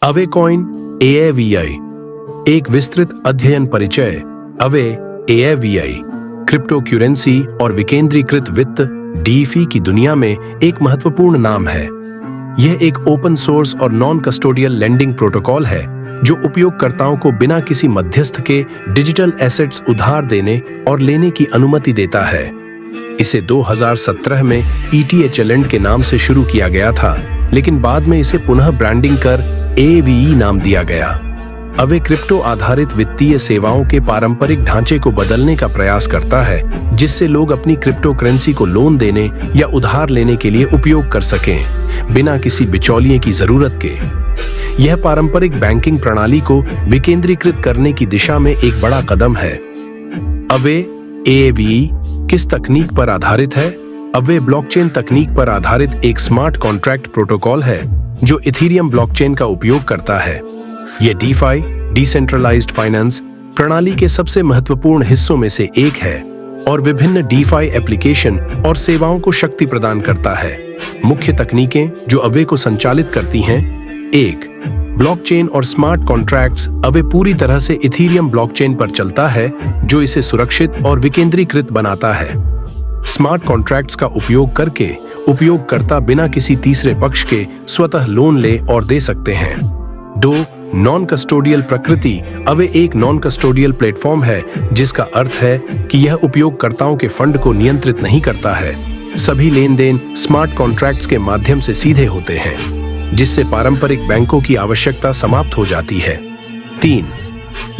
Away coin AAVI एक विस्तृत अध्ययन परिचय। अवे AAVI क्रिप्टो करेंसी और विकेंद्रीकृत वित्त DeFi की दुनिया में एक महत्वपूर्ण नाम है। यह एक ओपन सोर्स और नॉन कस्टोडियल लेंडिंग प्रोटोकॉल है जो उपयोगकर्ताओं को बिना किसी मध्यस्थ के डिजिटल एसेट्स उधार देने और लेने की अनुमति देता है। इसे 2017 में ETHLend के नाम से शुरू किया गया था, लेकिन बाद में इसे पुनः ब्रांडिंग कर AAVE नाम दिया गया। अवे क्रिप्टो आधारित वित्तीय सेवाओं के पारंपरिक ढांचे को बदलने का प्रयास करता है, जिससे लोग अपनी क्रिप्टो करेंसी को लोन देने या उधार लेने के लिए उपयोग कर सकें, बिना किसी बिचौलिए की जरूरत के। यह पारंपरिक बैंकिंग प्रणाली को विकेंद्रीकृत करने की दिशा में एक बड़ा कदम है। अवे AAVE किस तकनीक पर आधारित है? अवे ब्लॉकचेन तकनीक पर आधारित एक स्मार्ट कॉन्ट्रैक्ट प्रोटोकॉल है जो इथेरियम ब्लॉकचेन का उपयोग करता है। यह DeFi डिसेंट्रलाइज्ड फाइनेंस प्रणाली के सबसे महत्वपूर्ण हिस्सों में से एक है और विभिन्न DeFi एप्लीकेशन और सेवाओं को शक्ति प्रदान करता है। मुख्य तकनीकें जो अवे को संचालित करती हैं: 1. ब्लॉकचेन और स्मार्ट कॉन्ट्रैक्ट्स। अवे पूरी तरह से इथेरियम ब्लॉकचेन पर चलता है, जो इसे सुरक्षित और विकेंद्रीकृत बनाता है। स्मार्ट कॉन्ट्रैक्ट्स का उपयोग करके उपयोगकर्ता बिना किसी तीसरे पक्ष के स्वतः लोन ले और दे सकते हैं। 2. नॉन कस्टोडियल प्रकृति। अवे एक नॉन कस्टोडियल प्लेटफॉर्म है, जिसका अर्थ है कि यह उपयोगकर्ताओं के फंड को नियंत्रित नहीं करता है। सभी लेन देन स्मार्ट कॉन्ट्रैक्ट्स के माध्यम से सीधे होते हैं, जिससे पारंपरिक बैंकों की आवश्यकता समाप्त हो जाती है। 3.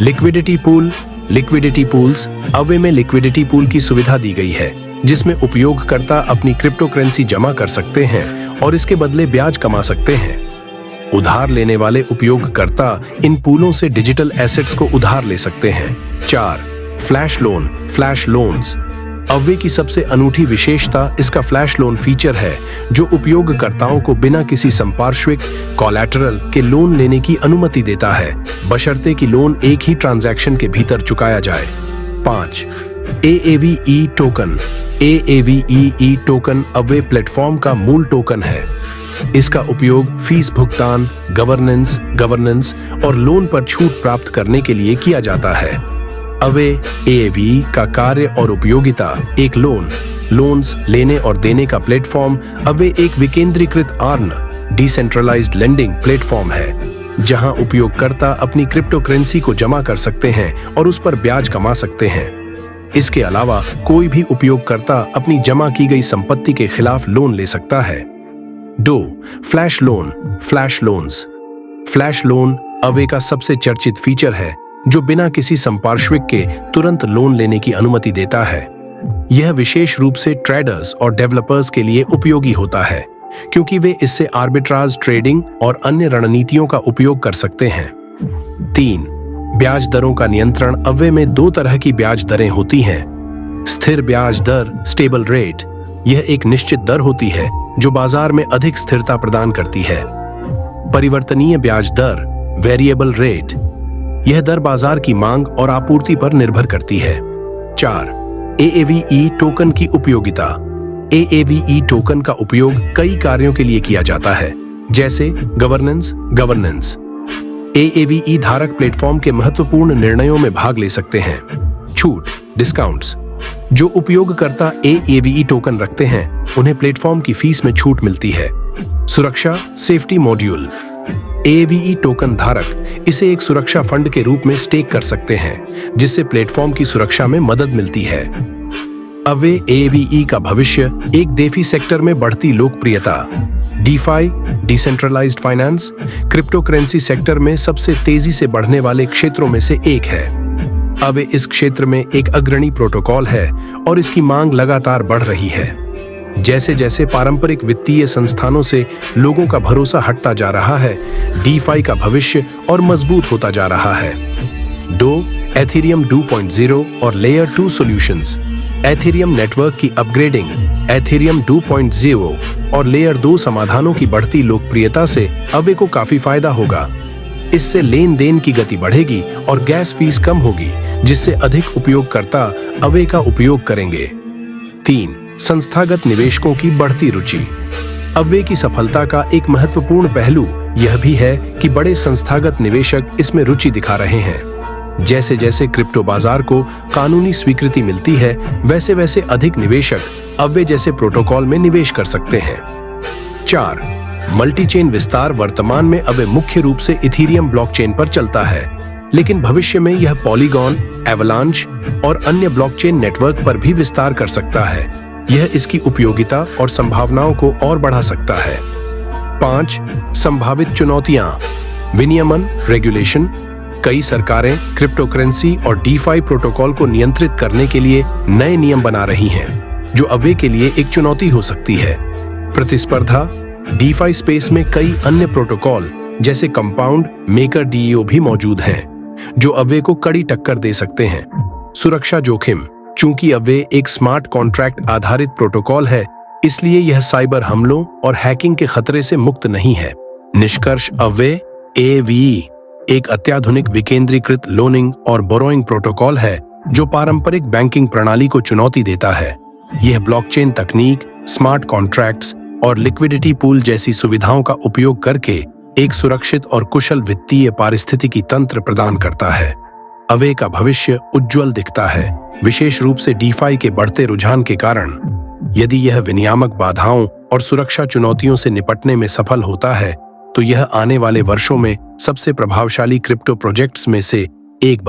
Liquidity pool. Liquidity pools. Away में लिक्विडिटी पूल की सुविधा दी गई है, जिसमें उपयोगकर्ता अपनी क्रिप्टो करेंसी जमा कर सकते हैं और इसके बदले ब्याज कमा सकते हैं। उधार लेने वाले उपयोगकर्ता इन पूलों से डिजिटल एसेट्स को उधार ले सकते हैं। 4. Flash loan. Flash loans. Away की सबसे अनूठी विशेषता इसका फ्लैश लोन फीचर है, जो उपयोगकर्ताओं को बिना किसी संपार्श्विक कोलैटरल के लोन लेने की अनुमति देता है, बशर्ते कि लोन एक ही ट्रांजैक्शन के भीतर चुकाया जाए। 5. AAVE token. AAVE token away platform का मूल टोकन है। इसका उपयोग फीस भुगतान, गवर्नेंस और लोन पर छूट प्राप्त करने के लिए किया जाता है। अवे AAVE का कार्य और उपयोगिता। एक लोन्स लेने और देने का प्लेटफॉर्म। अवे एक विकेंद्रीकृत आर्न डिसेंट्रलाइज्ड लेंडिंग प्लेटफॉर्म है, जहां उपयोगकर्ता अपनी क्रिप्टो करेंसी को जमा कर सकते हैं और उस पर ब्याज कमा सकते हैं। इसके अलावा कोई भी उपयोगकर्ता अपनी जमा की गई संपत्ति के खिलाफ लोन ले सकता है। 2. Flash loan. Flash loans. Flash loan away का सबसे चर्चित फीचर है, जो बिना किसी संपार्श्विक के तुरंत लोन लेने की अनुमति देता है। यह विशेष रूप से ट्रेडर्स और डेवलपर्स के लिए उपयोगी होता है, क्योंकि वे इससे आर्बिट्राज ट्रेडिंग और अन्य रणनीतियों का उपयोग कर सकते हैं। 3. ब्याज दरों का नियंत्रण। अवे में 2 तरह की ब्याज दरें होती हैं। स्थिर ब्याज दर स्टेबल रेट। यह एक निश्चित दर होती है जो बाजार में अधिक स्थिरता प्रदान करती है। परिवर्तनीय ब्याज दर वेरिएबल रेट। यह दर बाजार की मांग और आपूर्ति पर निर्भर करती है। 4. AAVE टोकन की उपयोगिता। AAVE टोकन का उपयोग कई कार्यों के लिए किया जाता है, जैसे गवर्नेंस। AAVE धारक प्लेटफॉर्म के महत्वपूर्ण निर्णयों में भाग ले सकते हैं। छूट डिस्काउंट्स। जो उपयोगकर्ता AAVE टोकन रखते हैं, उन्हें प्लेटफॉर्म की फीस में छूट मिलती है। सुरक्षा सेफ्टी मॉड्यूल। AAVE टोकन धारक इसे एक सुरक्षा फंड के रूप में स्टेक कर सकते हैं, जिससे प्लेटफॉर्म की सुरक्षा में मदद मिलती है। अवे AAVE का भविष्य। एक DeFi सेक्टर में बढ़ती लोकप्रियता। DeFi decentralised finance crypto currency sector में सबसे तेजी से बढ़ने वाले क्षेत्रों में से एक है। अवे इस क्षेत्र में एक अग्रणी प्रोटोकॉल है और इसकी मांग लगातार बढ़ रही है। जैसे जैसे पारंपरिक वित्तीय संस्थानों से लोगों का भरोसा हटता जा रहा है, DeFi का भविष्य और मजबूत होता जा रहा है। 2. एथेरियम 2.0 और लेयर 2 सॉल्यूशंस। एथेरियम नेटवर्क की अपग्रेडिंग। एथेरियम 2.0 और लेयर 2 समाधानों की बढ़ती लोकप्रियता से अवे को काफी फायदा होगा। इससे लेन देन की गति बढ़ेगी और गैस फीस कम होगी, जिससे अधिक उपयोगकर्ता अवे का उपयोग करेंगे। 3. संस्थागत निवेशकों की बढ़ती रुचि। अवे की सफलता का एक महत्वपूर्ण पहलू यह भी है कि बड़े संस्थागत निवेशक इसमें रुचि दिखा रहे हैं। जैसे जैसे क्रिप्टो बाजार को कानूनी स्वीकृति मिलती है, वैसे वैसे अधिक निवेशक अव्वे जैसे प्रोटोकॉल में निवेश कर सकते हैं। 4. मल्टीचेन विस्तार वर्तमान में अव्वे मुख्य रूप से इथीरियम ब्लॉकचेन पर चलता है, लेकिन भविष्य में यह पॉलीगॉन, एवलांच और अन्य ब्लॉकचेन नेटवर्क पर भी विस्तार कर सकता है। यह इसकी उपयोगिता और संभावनाओं को और बढ़ा सकता है। 5. संभावित चुनौतियां। विनियमन, रेगुलेशन। कई सरकारें क्रिप्टो करेंसी और डीफाई प्रोटोकॉल को नियंत्रित करने के लिए नए नियम बना रही हैं, जो अव्वे के लिए एक चुनौती हो सकती है। प्रतिस्पर्धा। डीफाई स्पेस में कई अन्य प्रोटोकॉल जैसे कंपाउंड, मेकर डीईओ भी मौजूद हैं, जो अव्वे को कड़ी टक्कर दे सकते हैं। सुरक्षा जोखिम। चूंकि अव्वे एक स्मार्ट कॉन्ट्रैक्ट आधारित प्रोटोकॉल है, इसलिए यह साइबर हमलों और हैकिंग के खतरे से मुक्त नहीं है। निष्कर्ष, अव्वे AVE एक अत्याधुनिक विकेंद्रीकृत लोनिंग और बोरोइंग प्रोटोकॉल है जो पारंपरिक बैंकिंग प्रणाली को चुनौती देता है। यह ब्लॉकचेन तकनीक, स्मार्ट कॉन्ट्रैक्ट्स और लिक्विडिटी पूल जैसी सुविधाओं का उपयोग करके एक सुरक्षित और कुशल वित्तीय पारिस्थितिकी तंत्र प्रदान करता है। अव्वे का भविष्य उज्जवल दिखता है, विशेष रूप से डीफाई के बढ़ते रुझान के कारण। यदि यह विनियामक बाधाओं और सुरक्षा चुनौतियों से निपटने में सफल होता है, तो यह आने वाले वर्षों में सबसे प्रभावशाली क्रिप्टो प्रोजेक्ट्स में से एक बन